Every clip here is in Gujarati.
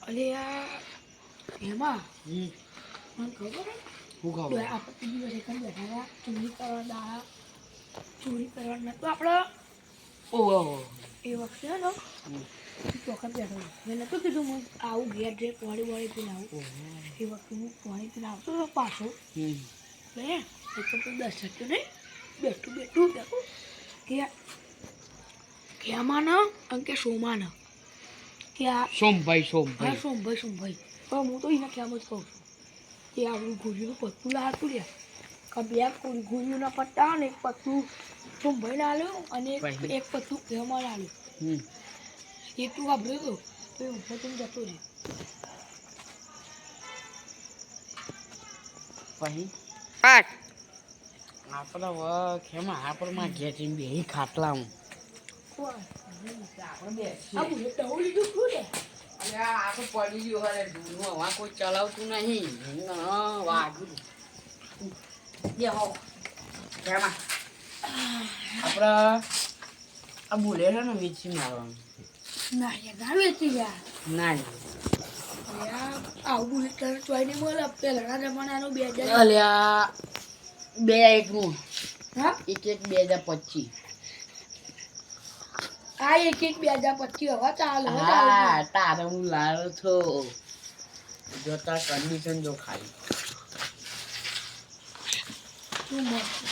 અલે આ એમાં મને ખબર શું ખબર આપણે દિવસે કઈ બેઠા હતા ચોરી કરવા નતો આપણે ઓહો એ વખતે ને ચોખા બેઠો મેં નતું કીધું હું આવું ઘેર જે પાણી વાળી પીને આવું એ વખતે હું પાણી પીને આવતો હતો પાછો લે એ તો કોઈ 10 શક્યો નહીં બેઠું કે આમાં અને કે સોમાં કે આ સોમભાઈ હા સોમભાઈ પણ હું તો એના કેમ જ કહું છું કે આપણું ગોળીનું પત્તું લાવતું લે કે બે ગોળીઓના પત્તા ને એક પત્તું સોમભાઈને આલ્યું અને એક પત્તું એમાં આલ્યું એટલું વાપર્યું હતું તો એ ઉપર તમે જતો રહે પછી આપણે ખેમા આપણમાં ઘેર જઈને બે ખાટલા હું આ તો પડી ગયું હવે દૂરનું હવા કોઈ ચલાવતું નહીં વાગ્યું બેહો ખેમા આપણે આ બોલેલો ને વીછી મારવાનું ના યાર વેચી યાર ના આવું બુલેટ ચોઈ નહીં બોલે પહેલાના જમાનાનું 2000 અલ્યા 2 નું હા એક 2025 આ એક 2025 હવે ચાલે હા તારે હું લાવ્યો છો જોતા કન્ડિશન જો ખાલી તું મસ્ત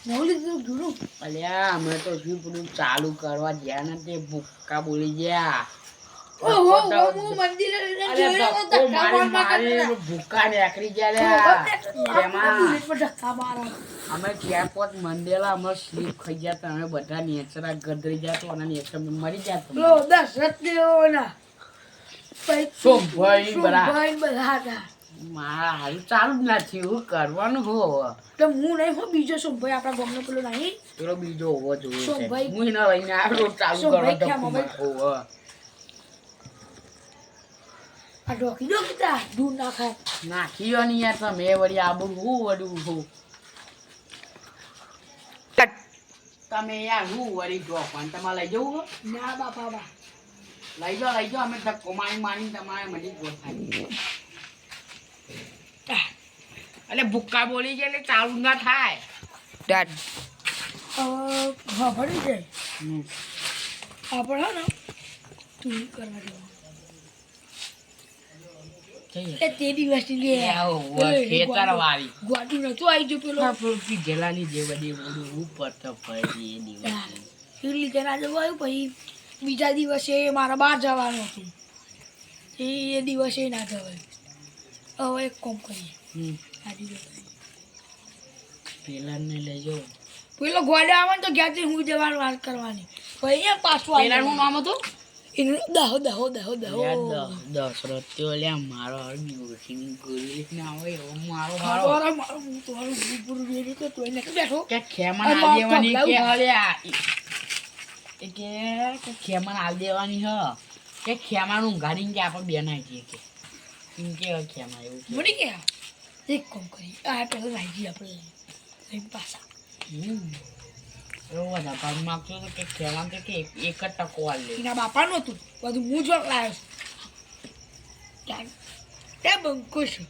નવું લીધું જૂનું અલ્યા અમે તો શું પેલું ચાલુ કરવા ગયા ને તે ભૂક્કા બોલી ગયા ભૂક્કા નીકળી ગયા અમે ક્યાં પોત મંડેલા અમે સ્લીપ ખાઈ ગયા હતા અમે બધા નેચરા ગદરી ગયા તો અને નેચર મરી ગયા સોમભાઈ બધા મારા હારું ચાલુ જ નથી એવું કરવાનું હો તો હું નહીં હો બીજો સોમભાઈ આપણા ગામનો પેલો નહીં પેલો બીજો હોવો જોઈએ સોમભાઈ હું એના લઈને આવ્યો ચાલુ કરવા આ ડોકી દો કીધા દૂર ના ખાય નાખ્યો નહીં યાર તમે વળી આબુ હું વડું હું તમે યાર હું વળી જો પણ તમારે લઈ જવું ના બાપા લઈ જાઓ અમે ધક્કો મારી તમારે મળી ગોઠાઈ એટલે ભૂક્કા બોલી છે એટલે ચાલુ ના થાય ડન હા ભણી જાય આપણે ને તું કરવા દેવા તે દિવસ ખેતરવાળી ગોડું નતું આવી ગયું પેલો ગેલાની જે બધી ઉપર તો ફરી એ દિવસ ફીરલી કે ના જવું આવ્યું પછી બીજા દિવસે મારા બહાર જવાનું હતું એ દિવસે ના જવાયું હવે એક કોમ કરીએ પેલાને લઈ જાઓ પેલો ગોડે આવે ને તો ઘેરથી હું જવાનું વાત કરવાની પછી પાછું પેલાનું નામ હતું એનું દહો 10 રત્યો લ્યા મારો ગોલી ના હોય એવો મારો બેઠો કે ખેમણ આલ દેવાની કે હલ્યા કે ખેમણ આલ દેવાની હ કે ખેમાનું ગાડીને કે આપણે બેનાઈ જઈએ કે એમ કે ખેમા એવું મળી ગયા એક કોમ કરી આ પેલો રાજી આપણે લઈને પાછા એવું બધા ભાગ માગતો હતો કે ખેમા કે એક જ ટકો આલ લે એના બાપાનું હતું બધું હું જ લાવ્યો છું તે બંકો છું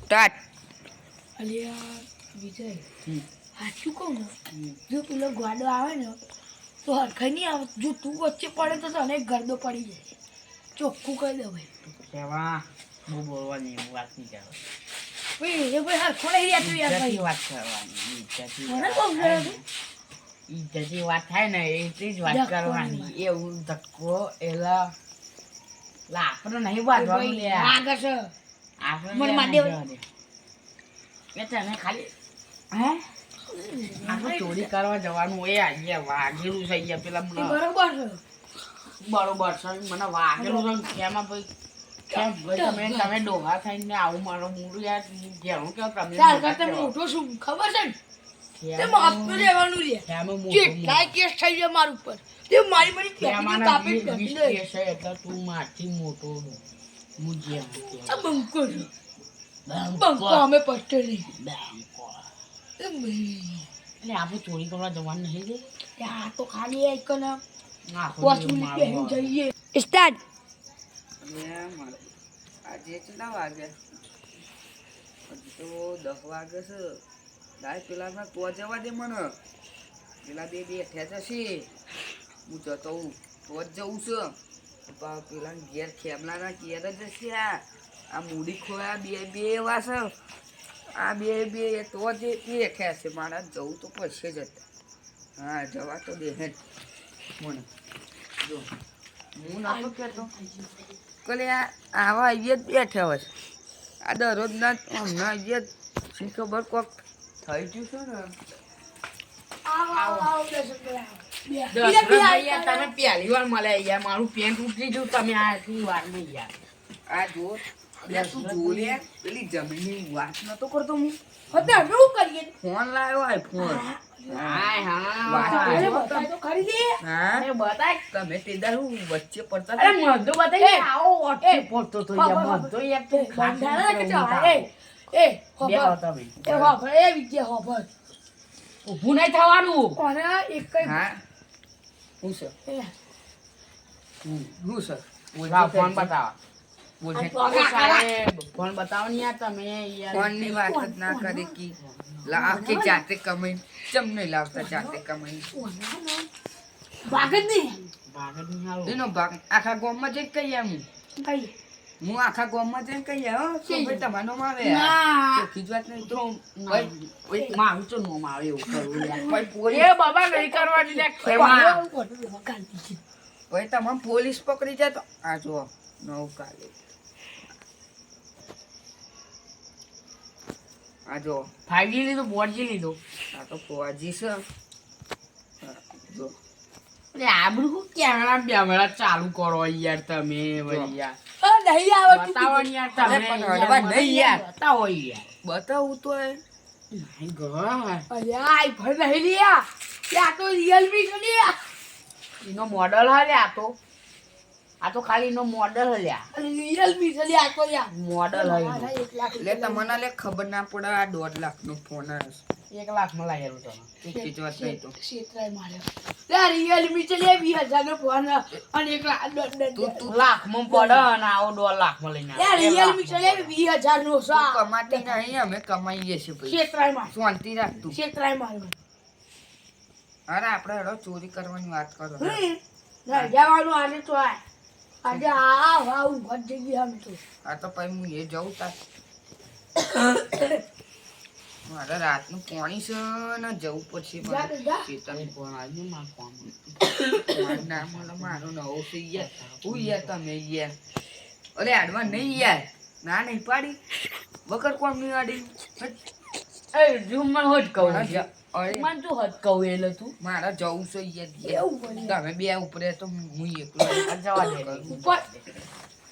ટાટ અલિયા વિજય સાચું કહું ને જો પેલો ગોડો આવે ને તો હરખાઈ નહીં આવે જો તું વચ્ચે પડે તો તને ગરદો પડી જાય ચોખ્ખું કહી દે ભાઈ ખેમા બહુ બોલવાની એવું વાત નહીં કરે ભાઈ એ ભાઈ હરખો નહીં રહેતું યાર ભાઈ વાત કરવાની મને કોમ કરે ઈજ્જતી વાત થાય ને એટલી જ વાત કરવાની એવું ધક્કો એલા આપણે નહીં વાંધવાનું લે લાગે છે આપણે તને ખાલી હે આપણે ચોરી કરવા જવાનું એ આજે વાગેલું છે અહીંયા પેલા બરોબર છે મને વાગેલું છે ખેમાં ભાઈ તમે ડોહા થઈને આવું મારો મૂળ યાર ઘેરું કે તમે મોટો શું ખબર છે તે માપનું લેવાનું રે કેટલાય કેસ થઈ જાય માર ઉપર તે મારી મારી કાપી કેસ છે એટલે તું મારથી મોટો હું જે આ બંકો છે બંકો અમે પસ્ટેલી બંકો એટલે આપણે ચોરી કરવા જવાનું નહીં રે ત્યાં તો ખાલી એક ને આખો 5 દિવસ મિનિટ મારવો બેહીને આવે. જઈએ સ્ટાર્ટ આજે કેટલા વાગે હજી તો 10 વાગે છે દાય પેલા ના તો જવા દે મને પેલા બે બેઠ્યા છે હું જતો હું તો જ જવું છે પેલા ઘેર ખેમલાના ઘેર જ હશે આ મૂડી ખોયા બે એવા છે આ બે તો જ બેઠ્યા છે મારા જવું તો પડશે જ હા જવા તો દે હે મને જો હું નતો કહેતો કલે આવા અહીંયા જ બેઠા હોય આ દરરોજના હમણાં અહીંયા જ શી ખબર કોક થઈ ગયું છે ને આવો દર્શન દશરથભાઈ યાર, તમે પહેલી વાર મળ્યા યાર. મારું પેન્ટ ઉતરી ગયું, તમે આટલી વાર નહીં યાર. આ જો અલ્યા તું જો લે પેલી જમીનની વાત નતો કરતો હું હવે અમે શું કરીએ ફોન લાવ્યો આઈફોન હાય હા વાત અરે કરજો. બતાય તો ખરી દે હા અરે બતાય. તમે તે દારૂ વચ્ચે પડતા અરે મધુ બતાય એ, આવો ઓટકે એ, પડતો તો હા, યાર. હા, મધુ યાર તું ખાસ બંધારા કે નહીં ચાલ કરવું એ બેહો ખબર તમે. એ ખબર એ વિદ્યા ખબર ઊભું નહીં થવાનું. કોને એક કઈ હા હું સર એ હું સર લાવ ફોન બતાવો. બોલશે અરે સાહેબ, ફોન બતાવો ને યાર તમે યાર. ફોનની વાત જ ના કરે કે લાવ કે જાતે કમાઈ ચમ નહીં લાવતા જાતે કમાઈ ભાગ જ નહીં ભાગ જ નહીં આલો. એનો ભાગ આખા ગામમાં જઈ કહી આવું કઈ હું આખા ગામમાં જઈને કહી આવો તો ભાઈ તમારો મારે ના ચોખ્ખી જ વાત નહીં તો ના, ઓય, મારું તો નો મારે એવું કરવું યાર. ભાઈ પોલીસ એ બાબા નહીં કરવાની લે, ખેમા. ભાઈ તમામ પોલીસ પકડી જાય તો આ જો નવ કાલે આ જો 5G લીધું, 4G લીધું. આ તો ફોજી છે હા, જો અરે આબરૂ હું ક્યાં બેમેળા ચાલુ કરો યાર તમે વળી યાર. નહીં આવડતું બતાવો ને યાર તમે અરે પણ યાર, હળવા મને નહીં યાર. બતાવો યાર. બતાવું તો એ My God. અરે આઈફોન નહીં લ્યા યા તો રિયલમી છે લ્યા એનો મોડલ હે લ્યા આ તો ખાલી એનો મોડલ હે લ્યા. રિયલમી છે લ્યા તો યા મોડલ હે એનો. 1 લાખ એટલે તમને લે ખબર ના પડે આ 1.5 લાખનો ફોન આવે 1 લાખમાં લાયેલું તમે. ચોખ્ખી જ વાત નહીં તો ક્ષેત્રાય માર્યો લ્યા રિયલમી છે લ્યા 20000 નો ફોન અને 1 લાખ તું લાખમાં પડે અને આવો 1.5 લાખમાં લઈને લ્યા આવે. રિયલમી છે લ્યા 20000 નો સા કમાતી નહીં અમે કમાઈએ છીએ ભાઈ ક્ષેત્રાય માર શાંતિ રાખ તું ક્ષેત્રાય માર્યો અરે આપણે હેડો ચોરી કરવાની વાત કરો ના જવાનું આજે તો આજે આ વાવ ઘર જગ્યા અમે તો આ તો પછી હું એ જઉં તાર મારે રાતનું પાણી છે ને જવું પડશે જા તો જા. ખેતરમાં. ફોન આવજો ને મારા ફોનમાં. મારું ના મળે મારો નવો છે યાર હું યાર તમે યાર અરે આડવા નહીં યાર ના નહીં પાડી વગર કોમ નહીં આડી એ જો મને હોત કહું અરે છું. મને તું હોત કહું એટલે તું. મારે જવું છે યાર એવું બને તમે બે ઉપરે તો હું એકલો આ જવા દે રે. ઉપર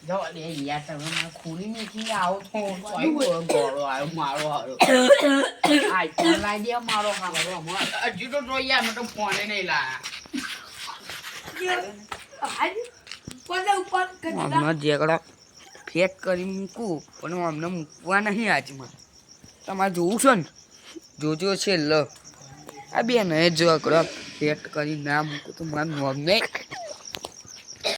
જવા દે યાર તમે મને ખૂની નીકળી આવો તો કઈ ગોળો આવ્યો મારો આવ્યો. આઈફોન લાવી દે મારો ખાવાનો હમણાં. હજી તો જોઈએ અમે તો ફોને નહીં લાયા. આજ કોને ઉપર કચરા હમણાં જેગડા ફેક કરી મૂકું પણ અમને મૂકવા નહીં આજમાં તમારે જોવું છે ને જોજો છે લ આ બે ને ઝઘડો ફેટ કરી ના મૂકું તો મારું નોમ નહીં